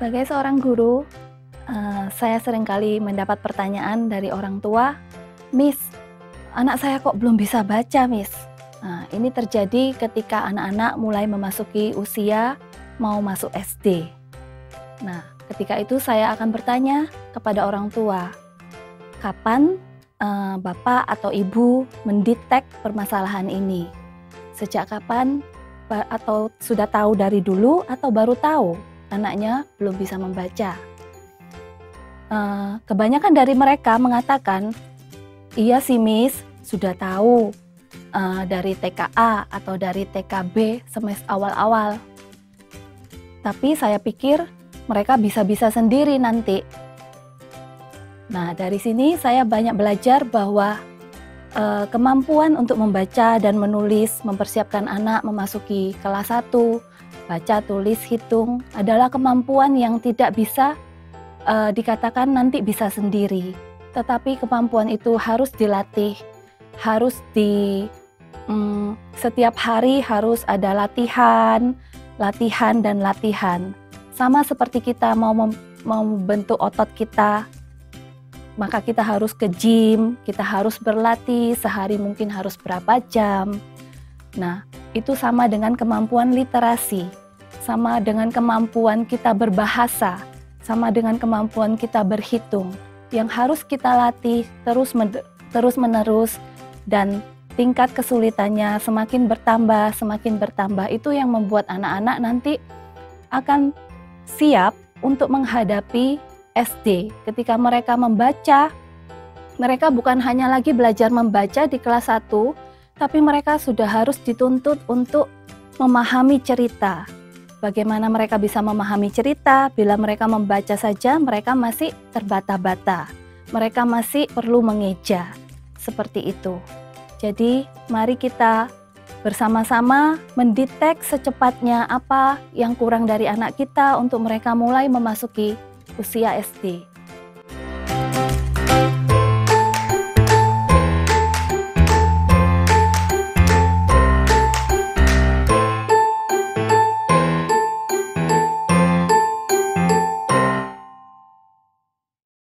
Sebagai seorang guru, saya seringkali mendapat pertanyaan dari orang tua, "Miss, anak saya kok belum bisa baca, Miss?" Nah, ini terjadi ketika anak-anak mulai memasuki usia mau masuk SD. Nah, ketika itu saya akan bertanya kepada orang tua, kapan Bapak atau Ibu mendetek permasalahan ini? Sejak kapan? Atau sudah tahu dari dulu atau baru tahu anaknya belum bisa membaca? Kebanyakan dari mereka mengatakan, iya sih Miss, sudah tahu dari TKA atau dari TKB semester awal-awal. Tapi saya pikir mereka bisa-bisa sendiri nanti. Nah, dari sini saya banyak belajar bahwa kemampuan untuk membaca dan menulis, mempersiapkan anak memasuki kelas 1, baca, tulis, hitung adalah kemampuan yang tidak bisa dikatakan nanti bisa sendiri. Tetapi kemampuan itu harus dilatih, harus setiap hari harus ada latihan dan latihan. Sama seperti kita mau membentuk otot kita, maka kita harus ke gym, kita harus berlatih, sehari mungkin harus berapa jam. Nah, itu sama dengan kemampuan literasi, sama dengan kemampuan kita berbahasa, sama dengan kemampuan kita berhitung, yang harus kita latih terus-menerus, dan tingkat kesulitannya semakin bertambah, itu yang membuat anak-anak nanti akan siap untuk menghadapi SD. Ketika mereka membaca, mereka bukan hanya lagi belajar membaca di kelas 1, tapi mereka sudah harus dituntut untuk memahami cerita. Bagaimana mereka bisa memahami cerita bila mereka membaca saja mereka masih terbata-bata. Mereka masih perlu mengeja. Seperti itu. Jadi, mari kita bersama-sama mendetek secepatnya apa yang kurang dari anak kita untuk mereka mulai memasuki usia SD.